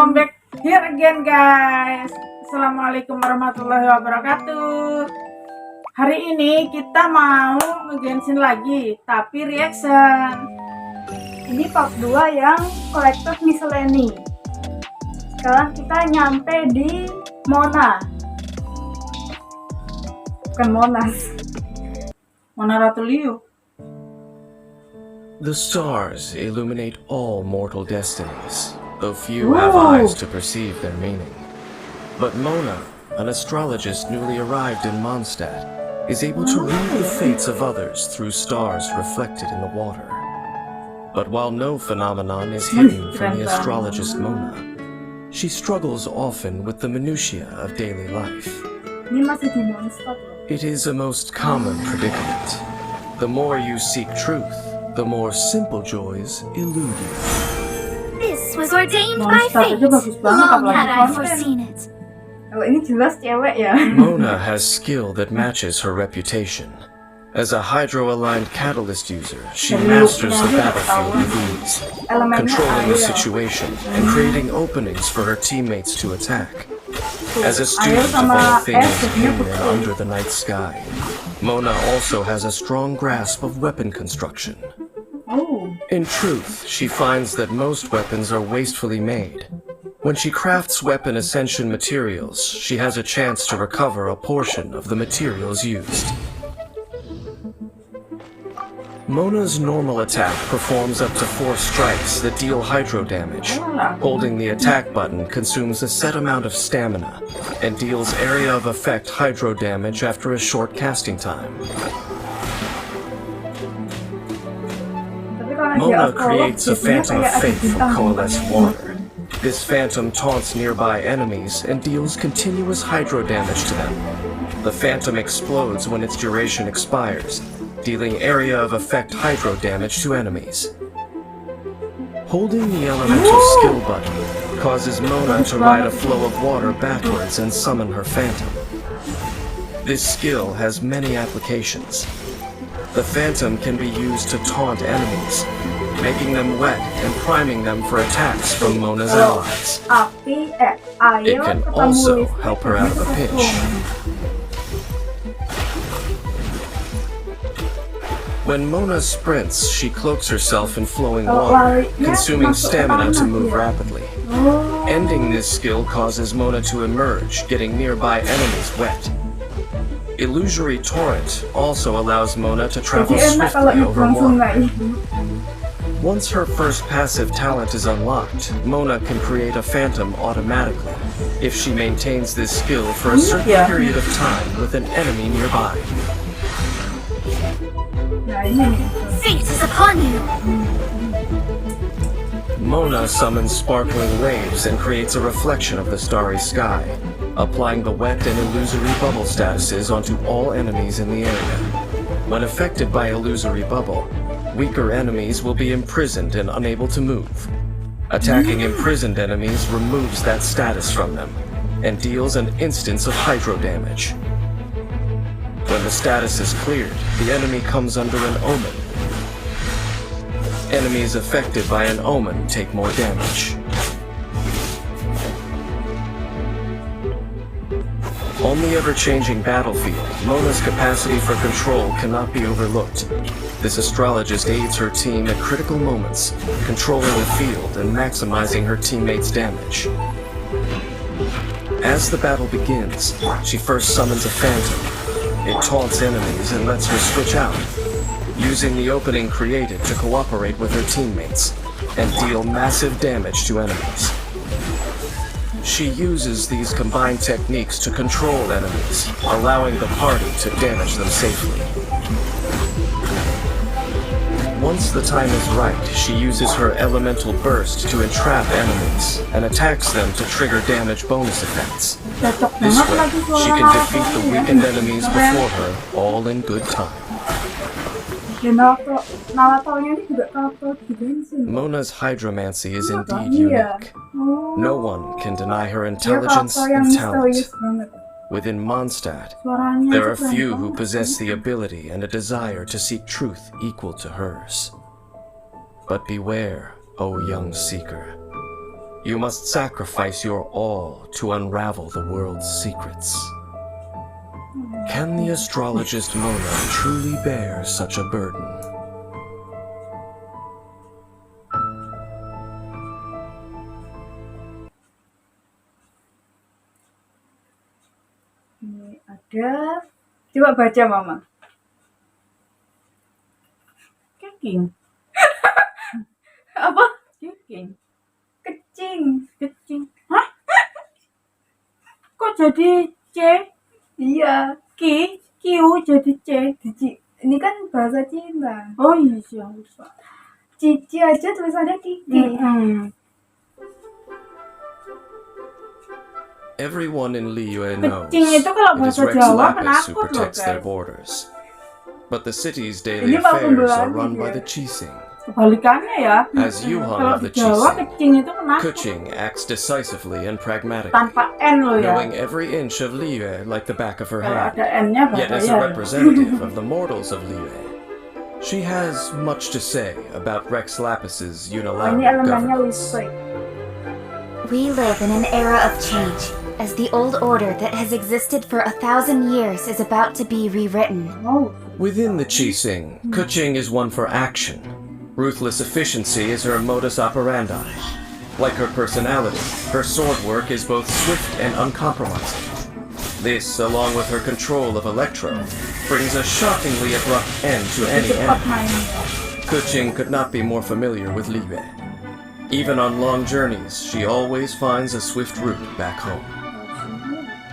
welcome back here again guys. Assalamualaikum warahmatullahi wabarakatuh. Hari ini kita mau nge-Genshin lagi, tapi reaction. Ini part 2 yang kolektif Miscellany. Sekarang kita nyampe di Mona. Bukan Monas. Mona Ratu Liu. The stars illuminate all mortal destinies, though few have eyes to perceive their meaning. But Mona, an astrologist newly arrived in Mondstadt, is able to read the fates of others through stars reflected in the water. But while no phenomenon is hidden from the astrologist Mona, she struggles often with the minutiae of daily life. Ini masih di Mondstadt. It is a most common predicament. The more you seek truth, the more simple joys elude you. This was ordained by fate. Long had I foreseen it. Kalau ini jelas cewek ya. Mona has skill that matches her reputation. As a hydro-aligned catalyst user, she masters the battlefield with ease, controlling the situation and creating openings for her teammates to attack. As a student of all things in and under the night sky, Mona also has a strong grasp of weapon construction. In truth, she finds that most weapons are wastefully made. When she crafts weapon ascension materials, she has a chance to recover a portion of the materials used. Mona's normal attack performs up to 4 strikes that deal hydro damage. Holding the attack button consumes a set amount of stamina and deals area of effect hydro damage after a short casting time. Mona creates a phantom of fate from coalesced water. This phantom taunts nearby enemies and deals continuous hydro damage to them. The phantom explodes when its duration expires, dealing area of effect hydro damage to enemies. Holding the elemental skill button causes Mona to ride a flow of water backwards and summon her phantom. This skill has many applications. The phantom can be used to taunt enemies, making them wet and priming them for attacks from Mona's allies. It can also help her out of a pinch. When Mona sprints, she cloaks herself in flowing water, consuming stamina to move rapidly. Ending this skill causes Mona to emerge, getting nearby enemies wet. Illusory Torrent also allows Mona to travel swiftly over water. Once her first passive talent is unlocked, Mona can create a phantom automatically, if she maintains this skill for a certain period of time with an enemy nearby. Fate is upon you. Mona summons sparkling waves and creates a reflection of the starry sky, applying the wet and illusory bubble statuses onto all enemies in the area. When affected by illusory bubble, weaker enemies will be imprisoned and unable to move. Attacking imprisoned enemies removes that status from them, and deals an instance of hydro damage. When the status is cleared, the enemy comes under an omen. Enemies affected by an omen take more damage. On the ever-changing battlefield, Mona's capacity for control cannot be overlooked. This astrologist aids her team at critical moments, controlling the field and maximizing her teammates' damage. As the battle begins, she first summons a phantom. It taunts enemies and lets her switch out, using the opening created to cooperate with her teammates and deal massive damage to enemies. She uses these combined techniques to control enemies, allowing the party to damage them safely. Once the time is right, she uses her elemental burst to entrap enemies and attacks them to trigger damage bonus effects. This way, she can defeat the weakened enemies before her, all in good time. Mona's hydromancy is indeed unique. No one can deny her intelligence and talent. Within Mondstadt, there are few who possess the ability and a desire to seek truth equal to hers. But beware, O young seeker. You must sacrifice your all to unravel the world's secrets. Can the astrologist Mona truly bear such a burden? Ini ada. Coba baca Mama. Keking. Apa? Keking. Kecing. Kecing. Hah? Kok jadi C? Iya. Q jadi C. Ini kan bahasa Cina. Oh iya sih, bisa. Cici aja tulisannya Kiki. Everyone in Liyue knows Kecing itu kalau it is bahasa Rex Jawa Lapis who penakut loh, protects their guys. borders. But the city's daily Ini Pak affairs Pembelaan are run dia. by the Chising. Kebalikannya ya. As Yuhan Kalau of di the Jawa Chising, kecing itu penakut. Kuching acts decisively and pragmatically, Tanpa N loh ya. knowing every inch of Liyue like the back of her Kalau hand. ada N-nya Yet as a bahaya. representative of the mortals of Liyue, she has much to say about Rex Lapis's Ini unilateral elemennya governance. listrik. We live in an era of change, as the old order that has existed for 1,000 years is about to be rewritten. Oh, Within the Chising, Kuching is one for action. Ruthless efficiency is her modus operandi. Like her personality, her sword work is both swift and uncompromising. This, along with her control of Electro, brings a shockingly abrupt end to any cepat enemy. mainnya. Kuching could not be more familiar with Liyue. Even on long journeys, she always finds a swift route back home.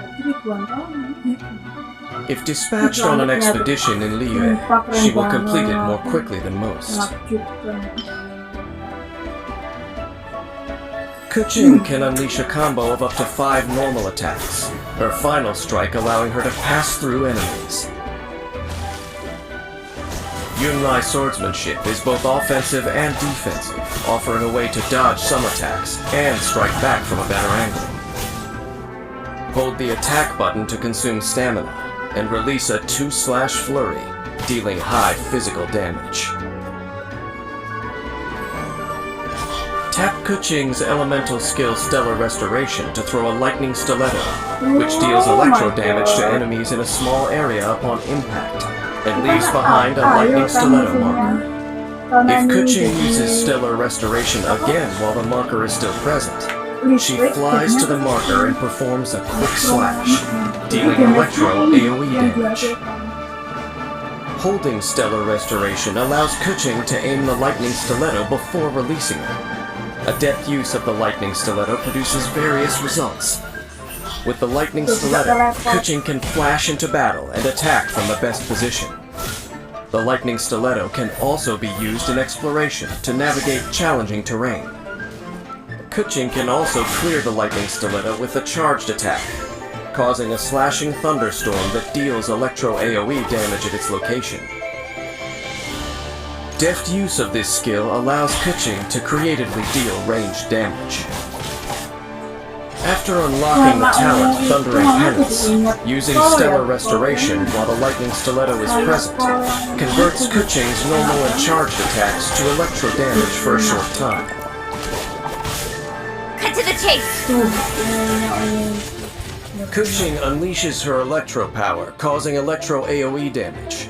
Jadi ribuan tahun. If dispatched on an expedition in Liyue, she will complete it more quickly than most. Menakjubkan. Kuching can unleash a combo of up to 5 normal attacks, her final strike allowing her to pass through enemies. Yunlai swordsmanship is both offensive and defensive, offering a way to dodge some attacks and strike back from a better angle. Hold the attack button to consume stamina, and release a 2/slash flurry, dealing high physical damage. Tap Kuching's elemental skill Stellar Restoration to throw a lightning stiletto, which deals electro damage to enemies in a small area upon impact, and leaves behind a lightning stiletto marker. If Kuching uses Stellar Restoration again while the marker is still present, she flies to the marker and performs a quick slash, dealing electro AoE damage. Holding Stellar Restoration allows Kuching to aim the lightning stiletto before releasing it. Adept use of the lightning stiletto produces various results. With the lightning stiletto, Kuching can flash into battle and attack from the best position. The lightning stiletto can also be used in exploration to navigate challenging terrain. Kuching can also clear the lightning stiletto with a charged attack, causing a slashing thunderstorm that deals electro AoE damage at its location. Deft use of this skill allows Kuching to creatively deal ranged damage. After unlocking the talent Thundering Penance, using Stellar Restoration while the lightning stiletto is present, converts Kuching's normal and charged attacks to electro damage for a short time. Cut to the chase! Kuching unleashes her electro power, causing electro AoE damage.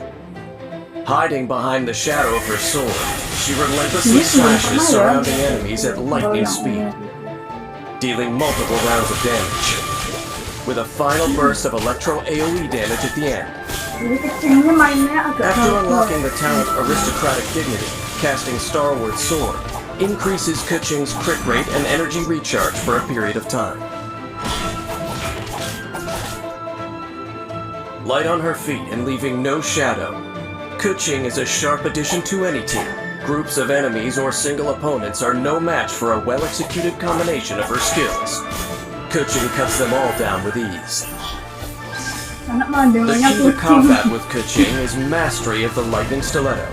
Hiding behind the shadow of her sword, she relentlessly slashes surrounding enemies at lightning speed, dealing multiple rounds of damage, with a final burst of electro AoE damage at the end. Jadi kecingnya mainnya agak After hardcore. unlocking the talent Aristocratic Dignity, casting Starward Sword increases Kuching's crit rate and energy recharge for a period of time. Light on her feet and leaving no shadow, Kuching is a sharp addition to any team. Groups of enemies or single opponents are no match for a well-executed combination of her skills. Kuching cuts them all down with ease. Anak The mandangannya key to kucing. combat with Kuching is mastery of the lightning stiletto.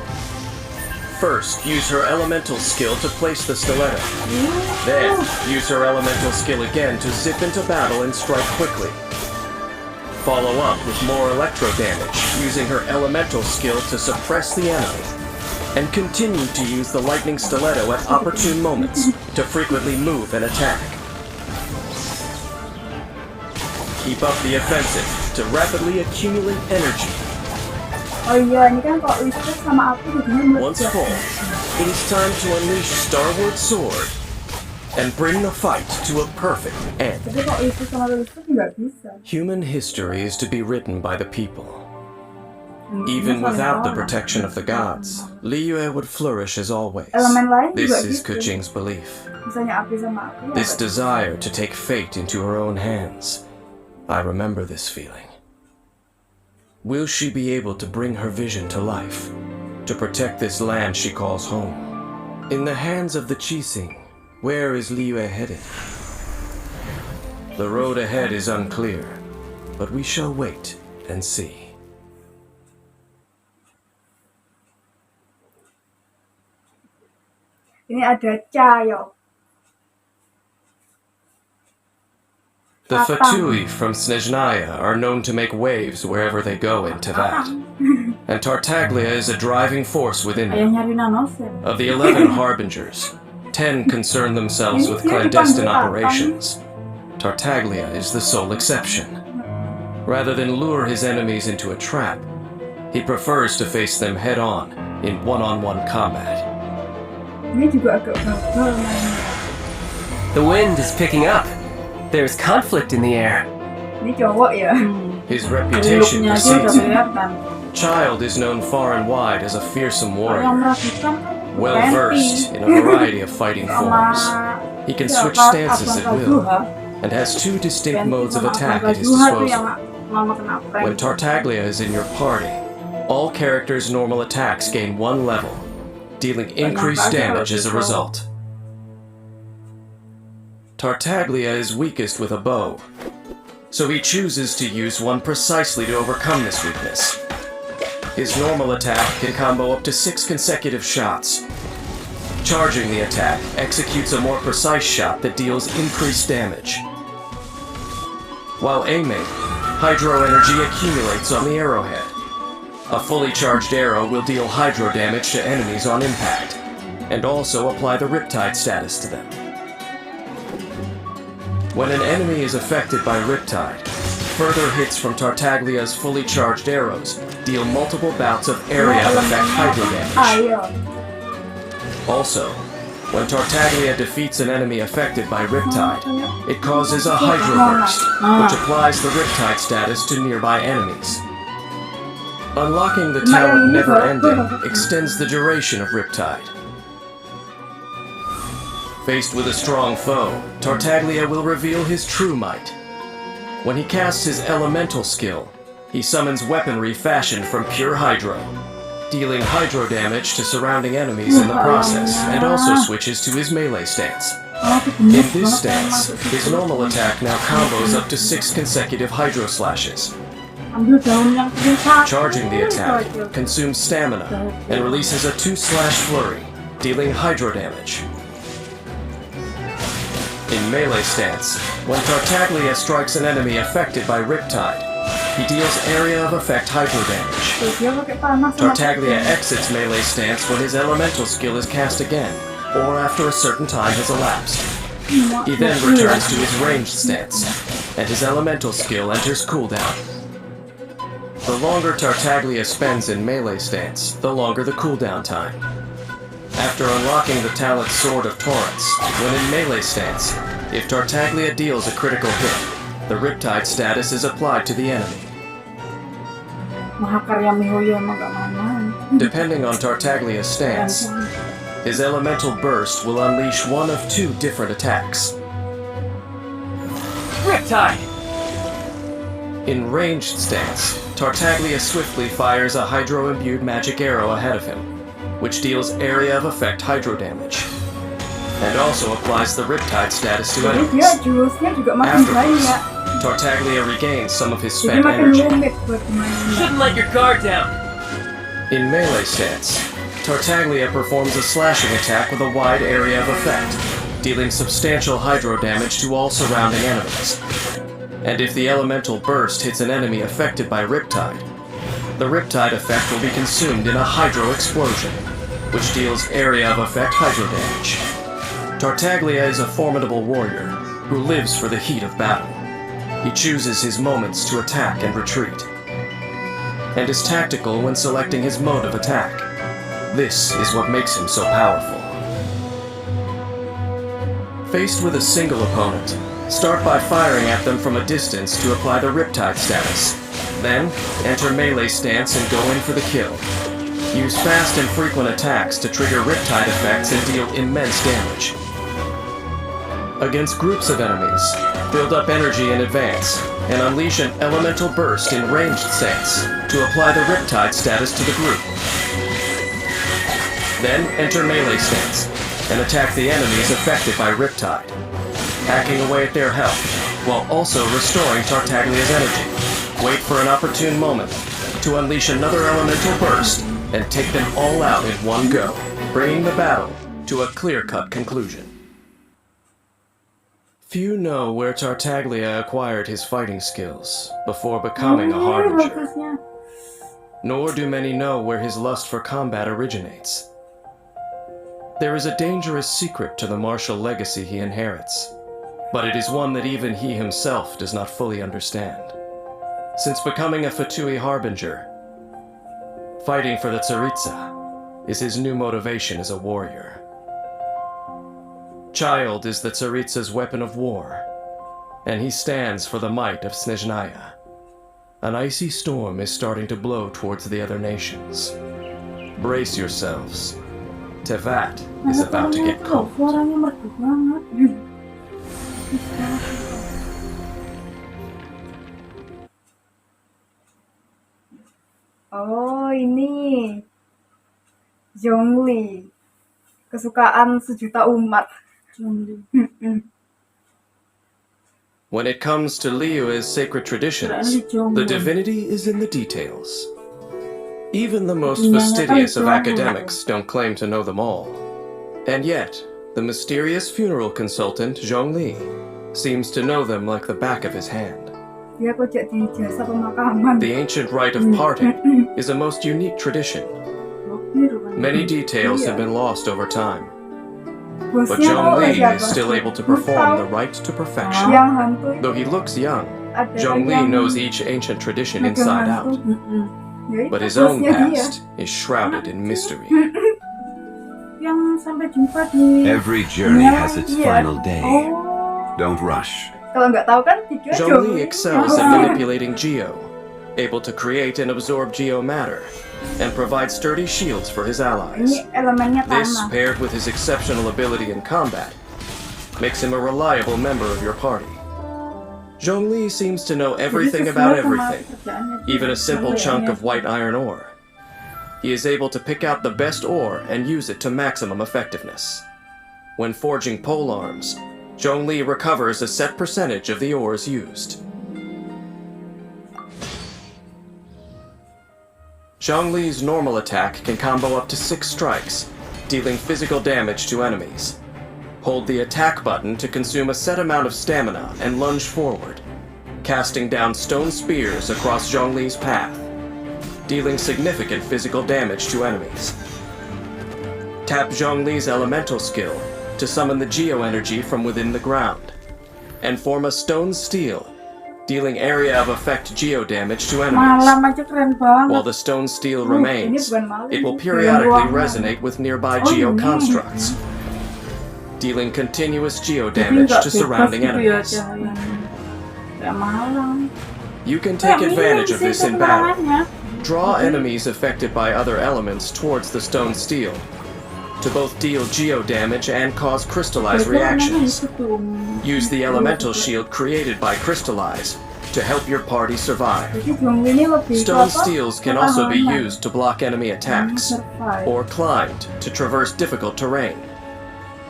First, use her elemental skill to place the stiletto. Then, use her elemental skill again to zip into battle and strike quickly. Follow up with more electro damage, using her elemental skill to suppress the enemy. and continue to use the lightning stiletto at opportune moments to frequently move and attack. Keep up the offensive to rapidly accumulate energy. Oh iya, ini kan kalau listrik sama api jadinya Once full, it is time to unleash Starward Sword and bring the fight to a perfect end. Tapi kalau listrik sama listrik nggak bisa. Human history is to be written by the people. Even without the protection of the gods, Liyue would flourish as always. Elemen lain This juga is gitu. Kuching's belief. Misalnya api sama api. This desire to take fate into her own hands. I remember this feeling. Will she be able to bring her vision to life, to protect this land she calls home? In the hands of the Qixing, where is Liyue headed? The road ahead is unclear, but we shall wait and see. Ini ada Cayo. The Fatui from Snezhnaya are known to make waves wherever they go in Teyvat, and Tartaglia is a driving force within Ayah them. nyari nanosen. Of the 11 harbingers, 10 concern themselves with clandestine operations. Tartaglia is the sole exception. Rather than lure his enemies into a trap, he prefers to face them head-on in one-on-one combat. Ini juga agak gagal mainnya. The wind is picking up. There's conflict in the air. Ini cowok ya. His reputation Looknya aja udah precedes him. kelihatan. Child is known far and wide as a fearsome Yang warrior, meragukan well-versed in a variety of fighting forms. He can switch stances at will, and has 2 distinct modes of attack at his disposal. When Tartaglia is in your party, all characters' normal attacks gain 1 level, dealing increased damage as a result. Tartaglia is weakest with a bow, so he chooses to use one precisely to overcome this weakness. His normal attack can combo up to 6 consecutive shots. Charging the attack executes a more precise shot that deals increased damage. While aiming, hydro energy accumulates on the arrowhead. A fully charged arrow will deal hydro damage to enemies on impact, and also apply the Riptide status to them. When an enemy is affected by Riptide, further hits from Tartaglia's fully charged arrows deal multiple bouts of area effect hydro damage. Ayo. Also, when Tartaglia defeats an enemy affected by Riptide, it causes a Hydro Burst, which applies the Riptide status to nearby enemies. Unlocking the talent Never Ending extends the duration of Riptide. Faced with a strong foe, Tartaglia will reveal his true might. When he casts his elemental skill, he summons weaponry fashioned from pure Hydro, dealing Hydro damage to surrounding enemies in the process, and also switches to his melee stance. In this stance, his normal attack now combos up to 6 consecutive Hydro slashes. Ambil daun yang kering satu. Charging the attack consumes stamina and releases a 2-slash flurry, dealing Hydro damage. In melee stance, when Tartaglia strikes an enemy affected by Riptide, he deals area of effect Hydro damage. Dia pakai panas sama Tartaglia exits melee stance when his elemental skill is cast again, or after a certain time has elapsed. He then returns to his ranged stance, and his elemental skill enters cooldown. The longer Tartaglia spends in melee stance, the longer the cooldown time. After unlocking the talent Sword of Torrents, when in melee stance, if Tartaglia deals a critical hit, the Riptide status is applied to the enemy. Mahakarya Mihoyo emang gak mau. Depending on Tartaglia's stance, his elemental burst will unleash one of 2 different attacks. Riptide! In ranged stance, Tartaglia swiftly fires a hydro-imbued magic arrow ahead of him, which deals area of effect hydro damage, and also applies the Riptide status to Jadi dia enemies. jurusnya juga makin Afterwards, banyak. Tartaglia regains some of his Jadi spent makin energy. rumit buat mainnya. Shouldn't let your guard down. In melee stance, Tartaglia performs a slashing attack with a wide area of effect, dealing substantial hydro damage to all surrounding enemies. And if the elemental burst hits an enemy affected by Riptide, the Riptide effect will be consumed in a hydro explosion. which deals area of effect hydro damage. Tartaglia is a formidable warrior who lives for the heat of battle. He chooses his moments to attack and retreat, and is tactical when selecting his mode of attack. This is what makes him so powerful. Faced with a single opponent, start by firing at them from a distance to apply the Riptide status. Then, enter melee stance and go in for the kill. Use fast and frequent attacks to trigger Riptide effects and deal immense damage. Against groups of enemies, build up energy in advance, and unleash an elemental burst in ranged stance to apply the Riptide status to the group. Then enter melee stance, and attack the enemies affected by Riptide, hacking away at their health, while also restoring Tartaglia's energy. Wait for an opportune moment to unleash another elemental burst, and take them all out in one go, bringing the battle to a clear-cut conclusion. Few know where Tartaglia acquired his fighting skills before becoming a Harbinger, bagusnya. nor do many know where his lust for combat originates. There is a dangerous secret to the martial legacy he inherits, but it is one that even he himself does not fully understand. Since becoming a Fatui Harbinger, fighting for the Tsaritsa is his new motivation as a warrior. Child is the Tsaritsa's weapon of war, and he stands for the might of Snezhnaya. An icy storm is starting to blow towards the other nations. Brace yourselves. Tevat is about to get cold. Suaranya merdu banget. Oh, ini Zhongli, kesukaan sejuta umat. When it comes to Liyue's sacred traditions, the divinity is in the details. Even the most fastidious of academics don't claim to know them all. And yet, the mysterious funeral consultant, Zhongli, seems to know them like the back of his hand. Dia kerja di jasa pemakaman. The ancient rite of parting is a most unique tradition. Many details have been lost over time, but Zhongli is still able to perform the rite to perfection. Yang hantu Though he looks young, ada Zhongli yang knows each ancient tradition megang inside hantu. out, Ya, but itu his own bosnya dia. past is shrouded in mystery. Yang sampai jumpa di Every journey has its Iya. final day. Oh, Don't rush. Kalau nggak tahu kan dikira Zhongli Zhongli. excels at manipulating Geo, able to create and absorb Geo matter, and provide sturdy shields for his allies. Ini elemennya This, tanah. paired with his exceptional ability in combat, makes him a reliable member of your party. Zhongli seems to know everything Jadi about sesuai sama everything, kerjaannya dia. even a simple chunk Kerjaannya. of white iron ore. He is able to pick out the best ore and use it to maximum effectiveness. When forging polearms, Zhongli recovers a set percentage of the ores used. Zhongli's normal attack can combo up to 6 strikes, dealing physical damage to enemies. Hold the attack button to consume a set amount of stamina and lunge forward, casting down stone spears across Zhongli's path, dealing significant physical damage to enemies. Tap Zhongli's elemental skill to summon the Geo energy from within the ground, and form a stone steel, dealing area of effect Geo damage to enemies. Malam aja keren banget. While the stone steel Ini remains, bukan malam, it will ini periodically ruangan. resonate with nearby Oh, Geo ini. constructs, dealing continuous Geo Jadi damage nggak to bebas surrounding gitu ya enemies. cahayanya. Kayak malam. You can take Kayak advantage minum of this sih in battle. penerangannya. Draw enemies affected by other elements towards the stone steel, to both deal Geo damage and cause crystallized Jadi warnanya reactions. itu tuh. Use the elemental shield created by Crystallize to help your party survive. Jadi Zhongli ini lebih ke Stone apa? steels can also be Pertahanan. used to block enemy attacks, Survive. or climbed to traverse difficult terrain.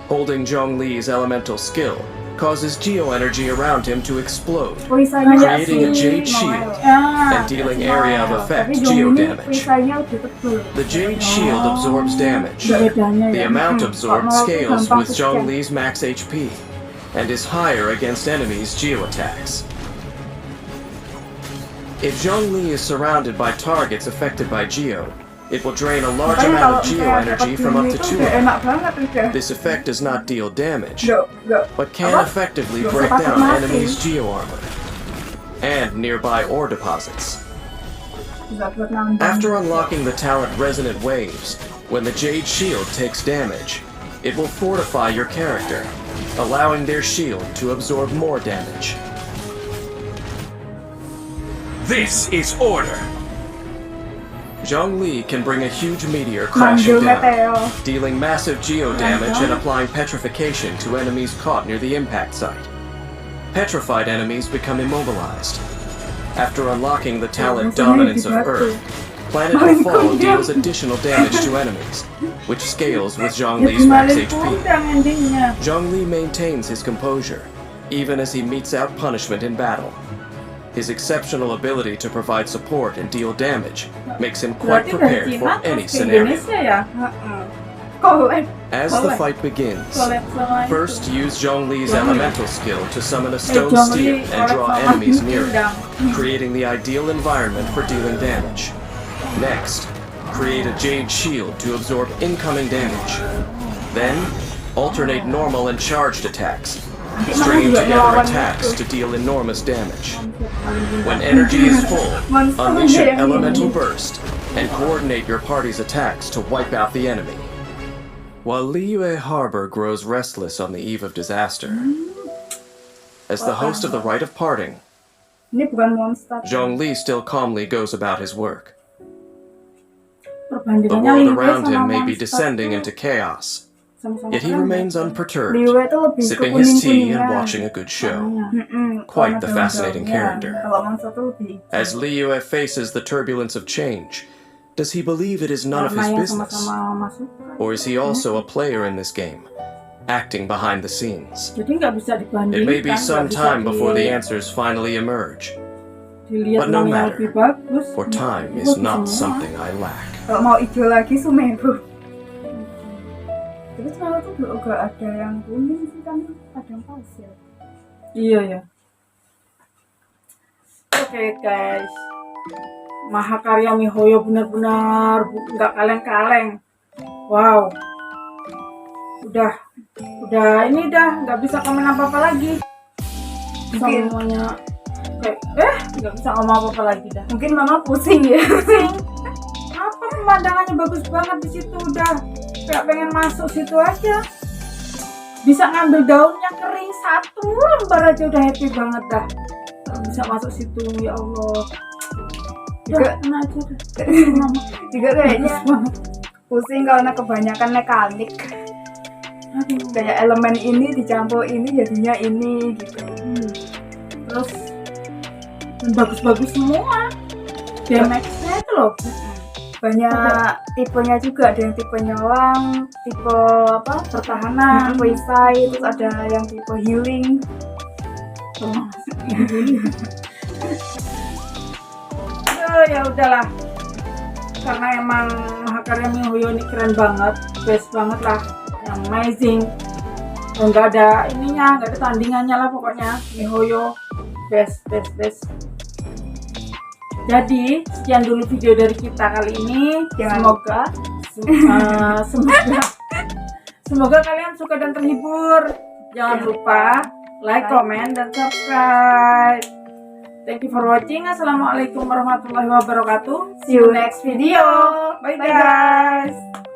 Holding Zhongli's elemental skill causes Geo energy around him to explode, Perisainya creating a si jade Noel. shield Ya, and dealing area of effect Tapi Geo Zhongli ini damage. perisainya lebih tebal. The jade shield absorbs damage. Nggak bedanya The ya. amount absorbed Kalau scales gampang with pecah. Zhongli's max HP, and is higher against enemies' Geo attacks. If Zhongli is surrounded by targets affected by Geo, It will drain a large Makanya amount kalau of geo misalnya energy dapat from up gini to itu 2 udah of enak them. banget udah. This effect does not deal damage, Nggak. but can Apa? effectively Nggak usah break takut down mati. enemies' geo armor and nearby ore deposits. Nggak buat nambang. After unlocking the talent Resonant Waves, when the Jade Shield takes damage, it will fortify your character, allowing their shield to absorb more damage. This is order. Zhongli can bring a huge meteor crashing Manggil down, Meteo. dealing massive geo damage and applying petrification to enemies caught near the impact site. Petrified enemies become immobilized. After unlocking the talent Dominance of Earth, Planetful Fall deals additional damage to enemies, which scales with Zhongli's max Dimalin HP. kundang endingnya. Zhongli maintains his composure, even as he metes out punishment in battle. His exceptional ability to provide support and deal damage makes him quite Berarti dari prepared Cina for terus any ke scenario. Indonesia ya? Collab. As the fight begins, Collab sama first itu. use Zhongli's Zhongli. elemental skill to summon a stone Zhongli steel and draw collab sama enemies near it, kundang. creating the ideal environment for dealing damage. Next, create a Jade Shield to absorb incoming damage. Then, alternate normal and charged attacks, stringing together attacks to deal enormous damage. When energy is full, unleash an elemental burst and coordinate your party's attacks to wipe out the enemy. While Liyue Harbor grows restless on the eve of disaster, as the host of the Rite of Parting, Ini bukan monster. Zhongli still calmly goes about his work. The Perbandingannya world Liyue around sama him may be monster descending tuh into chaos, sama-sama yet he keren remains ya. unperturbed, Liyue itu lebih ke sipping his tea and kuning-kuningan. watching a good show. Kalau Quite the daun-daunnya. fascinating character. Kalau monster tuh lebih As Liyue faces the turbulence of change, does he believe it is none of his Karena yang business? sama-sama masuk. Or is he also a player in this game, acting behind the scenes? Jadi nggak bisa dibandingkan. It may be some nggak bisa time before the answers finally emerge, dilihat but no mana yang matter, lebih bagus. for time Bagus is not semua. something I lack. kalau mau hijau lagi Sumeru. Tapi sekarang tuh juga ada yang kuning sih kan padang pasir. Iya ya. Oke guys, Mahakarya Mihoyo benar-benar nggak kaleng-kaleng. Wow, udah ini dah nggak bisa komen apa-apa lagi. Mungkin- Semuanya kayak nggak bisa ngomong apa-apa lagi dah. Mungkin mama pusing ya. Apa pemandangannya bagus banget di situ, udah kayak pengen masuk situ aja. Bisa ngambil daunnya kering satu lembar aja udah happy banget dah. Kalau bisa masuk situ, ya Allah. Juga- Kena aja dah. Mama. Juga kayaknya pusing karena kebanyakan mekanik. Aduh. Kayak elemen ini dicampur ini jadinya ini gitu. Terus dan bagus-bagus semua. Damage-nya itu loh. Banyak tipenya juga, ada yang tipe nyawang, tipe apa Pertahanan. perisai, terus ada yang tipe healing. Aduh, ya udahlah. Karena emang Mahakarya Mihoyo ini keren banget, best banget lah, amazing. Dan nggak ada ininya, nggak ada tandingannya lah pokoknya. Mihoyo best. Jadi sekian dulu video dari kita kali ini. Jangan Semoga kalian suka dan terhibur. Jangan lupa like, comment, dan subscribe. Thank you for watching. Assalamualaikum warahmatullahi wabarakatuh. See you next video. Bye Bye, guys.